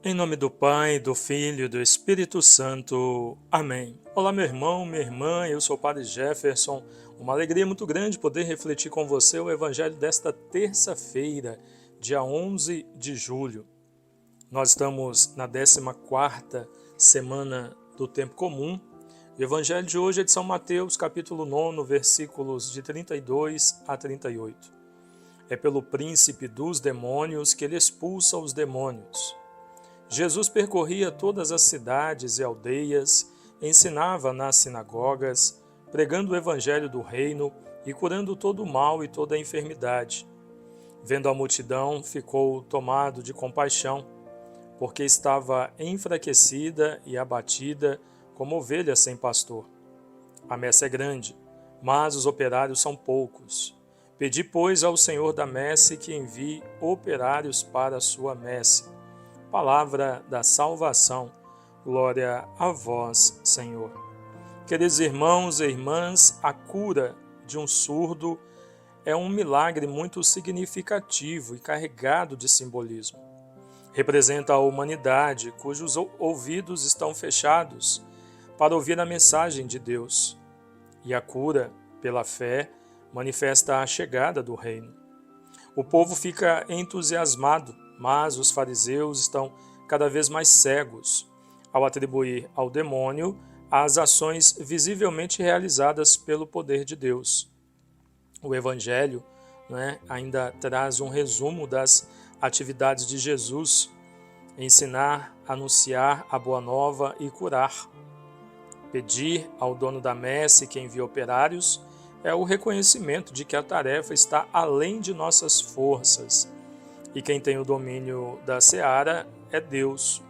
Em nome do Pai, do Filho e do Espírito Santo. Amém. Olá, meu irmão, minha irmã, eu sou o Padre Jefferson. Uma alegria muito grande poder refletir com você o Evangelho desta terça-feira, dia 11 de julho. Nós estamos na 14ª semana do Tempo Comum. O Evangelho de hoje é de São Mateus, capítulo 9, versículos de 32 a 38. É pelo príncipe dos demônios que ele expulsa os demônios. Jesus percorria todas as cidades e aldeias, ensinava nas sinagogas, pregando o evangelho do reino e curando todo o mal e toda a enfermidade. Vendo a multidão, ficou tomado de compaixão, porque estava enfraquecida e abatida como ovelha sem pastor. A messe é grande, mas os operários são poucos. Pedi, pois, ao Senhor da messe que envie operários para a sua messe. Palavra da salvação. Glória a vós, Senhor. Queridos irmãos e irmãs, a cura de um surdo é um milagre muito significativo e carregado de simbolismo. Representa a humanidade cujos ouvidos estão fechados para ouvir a mensagem de Deus. E a cura, pela fé, manifesta a chegada do reino. O povo fica entusiasmado, mas os fariseus estão cada vez mais cegos ao atribuir ao demônio as ações visivelmente realizadas pelo poder de Deus. O Evangelho, ainda traz um resumo das atividades de Jesus: ensinar, anunciar a boa nova e curar. Pedir ao dono da messe que envie operários é o reconhecimento de que a tarefa está além de nossas forças. E quem tem o domínio da seara é Deus.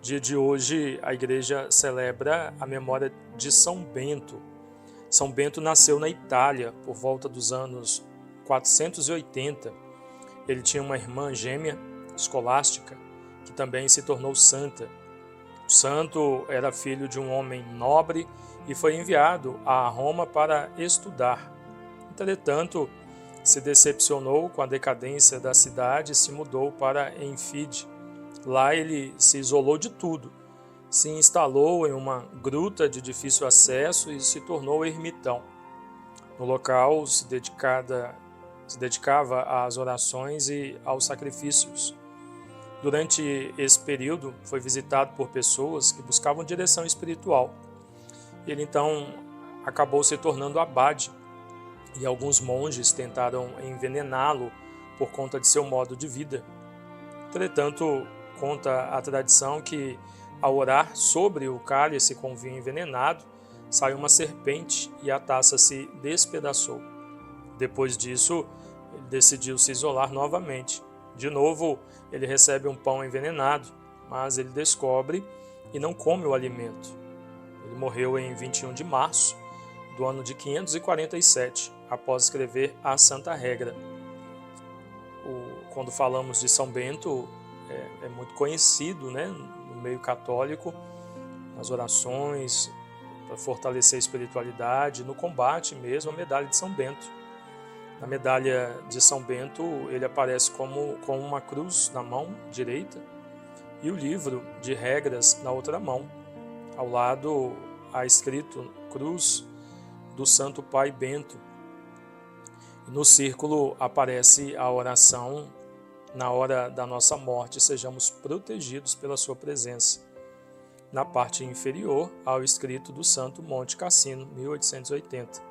Dia de hoje, a igreja celebra a memória de São Bento. São Bento nasceu na Itália por volta dos anos 480. Ele tinha uma irmã gêmea, escolástica, que também se tornou santa. O santo era filho de um homem nobre e foi enviado a Roma para estudar. Entretanto, se decepcionou com a decadência da cidade e se mudou para Enfide. Lá ele se isolou de tudo, se instalou em uma gruta de difícil acesso e se tornou ermitão. No local se dedicava às orações e aos sacrifícios. Durante esse período foi visitado por pessoas que buscavam direção espiritual. Ele então acabou se tornando abade e alguns monges tentaram envenená-lo por conta de seu modo de vida. Entretanto, conta a tradição que, ao orar sobre o cálice com vinho envenenado, saiu uma serpente e a taça se despedaçou. Depois disso, ele decidiu se isolar novamente. De novo, ele recebe um pão envenenado, mas ele descobre e não come o alimento. Ele morreu em 21 de março do ano de 547, após escrever a Santa Regra. Quando falamos de São Bento, é muito conhecido, no meio católico, nas orações, para fortalecer a espiritualidade, no combate mesmo, a medalha de São Bento. Na medalha de São Bento, ele aparece com uma cruz na mão direita e o livro de regras na outra mão. Ao lado há escrito Cruz do Santo Pai Bento. E no círculo aparece a oração: na hora da nossa morte, sejamos protegidos pela sua presença. Na parte inferior há o escrito do Santo Monte Cassino, 1880.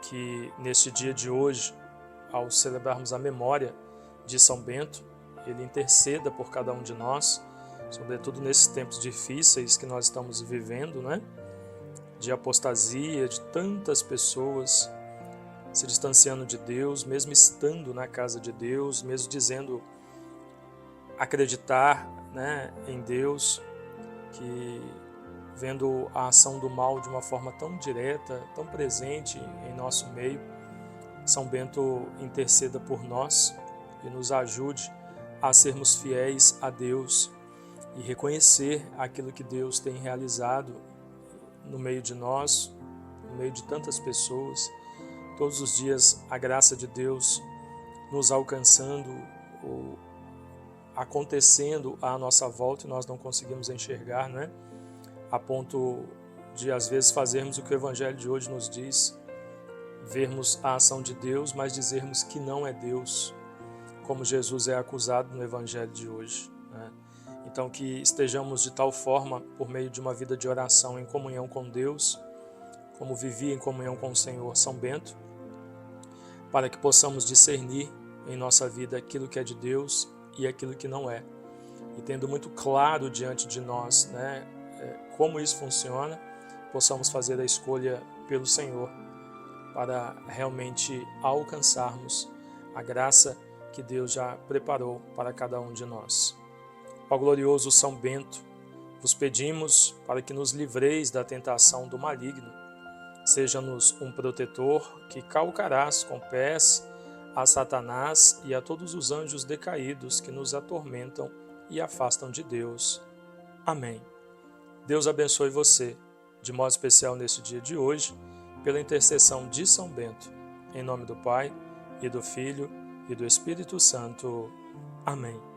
Que neste dia de hoje, ao celebrarmos a memória de São Bento, ele interceda por cada um de nós, sobretudo nesses tempos difíceis que nós estamos vivendo, de apostasia, de tantas pessoas se distanciando de Deus, mesmo estando na casa de Deus, mesmo dizendo acreditar, em Deus, que vendo a ação do mal de uma forma tão direta, tão presente em nosso meio, São Bento interceda por nós e nos ajude a sermos fiéis a Deus e reconhecer aquilo que Deus tem realizado no meio de nós, no meio de tantas pessoas. Todos os dias a graça de Deus nos alcançando, acontecendo à nossa volta e nós não conseguimos enxergar, não é? A ponto de às vezes fazermos o que o Evangelho de hoje nos diz, vermos a ação de Deus, mas dizermos que não é Deus, como Jesus é acusado no Evangelho de hoje, né? Então que estejamos de tal forma, por meio de uma vida de oração em comunhão com Deus, como vivia em comunhão com o Senhor São Bento, para que possamos discernir em nossa vida aquilo que é de Deus e aquilo que não é. E tendo muito claro diante de nós, né, como isso funciona, possamos fazer a escolha pelo Senhor para realmente alcançarmos a graça que Deus já preparou para cada um de nós. Ó glorioso São Bento, vos pedimos para que nos livreis da tentação do maligno. Seja-nos um protetor que calcarás com pés a Satanás e a todos os anjos decaídos que nos atormentam e afastam de Deus. Amém. Deus abençoe você, de modo especial nesse dia de hoje, pela intercessão de São Bento. Em nome do Pai, e do Filho, e do Espírito Santo. Amém.